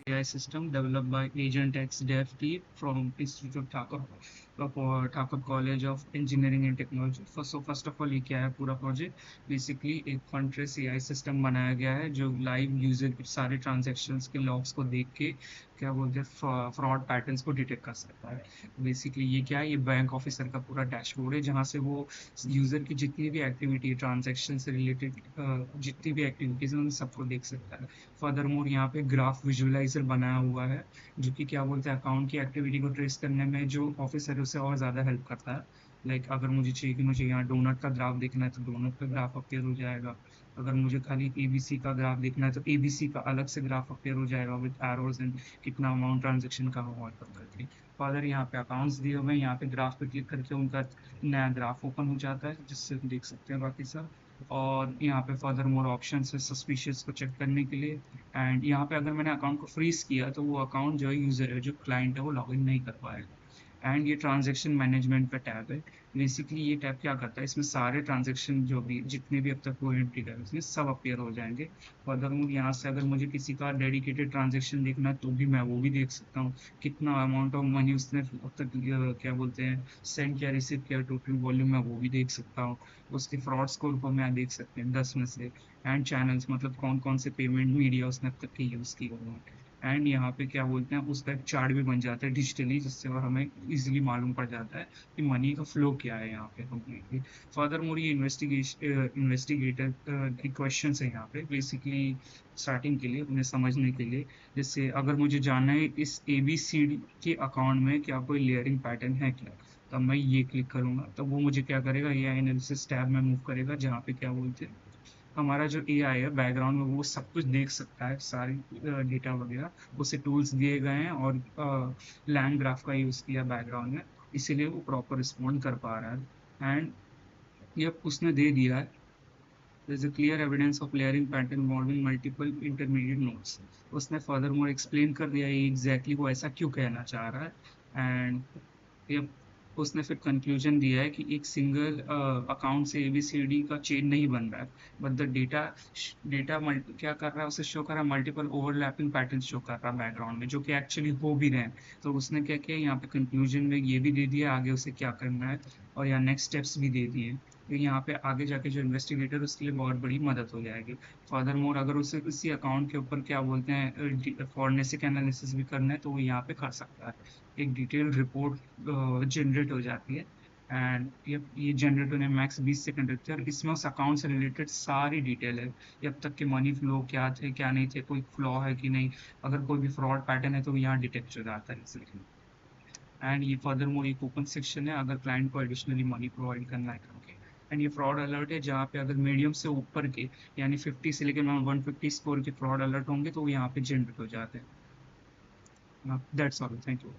AI system developed by Agent X Dev team from Institute of Thakur College of Engineering and Technology. First of all, ये क्या है पूरा project? Basically एक fund AI system बनाया गया है जो लाइव यूजर के सारे ट्रांजेक्शन्स के लॉग्स को देख के क्या बोलते हैं फ्रॉड पैटर्न्स को डिटेक्ट कर सकता है। बेसिकली ये क्या है, ये बैंक ऑफिसर का पूरा डैशबोर्ड है जहाँ से वो यूजर की जितनी भी एक्टिविटी ट्रांजेक्शन से रिलेटेड जितनी भी एक्टिविटीज हैं उन सबको देख सकता है। फर्दर मोर यहाँ पे ग्राफ विजुअलाइजर बनाया हुआ है जो कि क्या बोलते हैं अकाउंट की एक्टिविटी को ट्रेस करने में जो ऑफिसर है उसे और ज़्यादा हेल्प करता है। लाइक अगर मुझे चाहिए कि मुझे यहाँ डोनट का ग्राफ देखना है तो डोनट का ग्राफ अपीयर हो जाएगा। अगर मुझे खाली एबीसी का ग्राफ देखना है तो एबीसी का अलग से ग्राफ अपीयर हो जाएगा विद एरोज एंड कितना अमाउंट ट्रांजेक्शन का हुआ करके। फर्दर यहाँ पे अकाउंट्स दिए हुए हैं, यहाँ पे ग्राफ पे क्लिक करके उनका नया ग्राफ ओपन हो जाता है जिससे देख सकते हैं बाकी सब। और यहाँ पे फर्दर मोर ऑप्शन है सस्पिशियस को चेक करने के लिए। एंड यहाँ पे अगर मैंने अकाउंट को फ्रीज किया तो वो अकाउंट जो है यूजर है जो क्लाइंट है वो लॉगिन नहीं कर पाएगा। एंड ये ट्रांजेक्शन मैनेजमेंट का टैब है। बेसिकली ये टैब क्या करता है, इसमें सारे ट्रांजेक्शन जो भी जितने भी अब तक वो एंट्री कर इसमें सब अपीयर हो जाएंगे। फर्दर यहाँ से अगर मुझे किसी का डेडिकेटेड ट्रांजेक्शन देखना है तो भी मैं वो भी देख सकता हूँ, कितना अमाउंट ऑफ मनी उसने अब तक क्या बोलते हैं सेंड किया रिसीव किया, टोटल वॉल्यूम मैं वो भी देख सकता हूँ। उसके फ्रॉड स्कोर को मैं देख सकते हैं 10 में से। एंड चैनल्स मतलब कौन कौन से पेमेंट मीडिया उसने अब तक के यूज़ किए हुए हैं। एंड यहाँ पे क्या बोलते हैं उसका एक चार्ट भी बन जाता है डिजिटली जिससे और हमें इजीली मालूम पड़ जाता है कि मनी का फ्लो क्या है यहाँ पे कंप्लीटली। फर्दर मोर ये इन्वेस्टिगेटर की क्वेश्चन है यहाँ पे बेसिकली स्टार्टिंग के लिए उन्हें समझने के लिए। जैसे अगर मुझे जानना है इस ABCD के अकाउंट में क्या कोई लेयरिंग पैटर्न है क्या, तब मैं ये क्लिक करूंगा तब वो मुझे क्या करेगा, ये एनालिसिस टैब में मूव करेगा जहाँ पे क्या बोलते हैं हमारा जो AI है बैकग्राउंड में वो सब कुछ देख सकता है, सारी डेटा वगैरह उसे टूल्स दिए गए हैं और लैंड ग्राफ का यूज़ किया बैकग्राउंड में, इसीलिए वो प्रॉपर रिस्पॉन्ड कर पा रहा है। एंड ये उसने दे दिया है there is a clear evidence of layering pattern involving multiple intermediate nodes। उसने फर्दर मोर एक्सप्लेन कर दिया ये एग्जैक्टली वो ऐसा क्यों कहना चाह रहा है। एंड ये उसने फिर कंक्लूजन दिया है कि एक सिंगल अकाउंट से ABCD का चेन नहीं बन रहा है बट द डेटा डेटा क्या कर रहा है उसे शो कर रहा है मल्टीपल ओवरलैपिंग पैटर्न शो कर रहा है बैकग्राउंड में जो कि एक्चुअली हो भी रहे हैं। तो उसने क्या किया यहाँ पे कंक्लूजन में ये भी दे दिया आगे उसे क्या करना है और यहाँ नेक्स्ट स्टेप्स भी दे दिए। तो यहाँ पे आगे जाके जो इन्वेस्टिगेटर उसके लिए बहुत बड़ी मदद हो जाएगी। फर्दर मोर अगर उसे उसी अकाउंट के ऊपर क्या बोलते हैं फॉरेंसिक एनालिसिस भी करना है तो वो यहाँ पे कर सकता है। एक डिटेल रिपोर्ट जनरेट हो जाती है। एंड ये जनरेट होने में मैक्स 20 सेकंड लगते हैं और इसमें उस अकाउंट से रिलेटेड सारी डिटेल है कि अब तक के मनी फ्लो क्या थे क्या नहीं थे, कोई फ्लॉ है कि नहीं, अगर कोई भी फ्रॉड पैटर्न है तो यहाँ डिटेक्ट हो जाता है इसलिए। एंड ये फर्दर मोर एक ओपन सेक्शन है अगर क्लाइंट को एडिशनली मनी प्रोवाइड करना है करके। एंड ये फ्रॉड अलर्ट है जहाँ पे अगर मीडियम से ऊपर के यानी 50 से लेकर 150 स्कोर के फ्रॉड अलर्ट होंगे तो वो यहाँ पे जनरेट हो जाते हैं। That's all, thank you.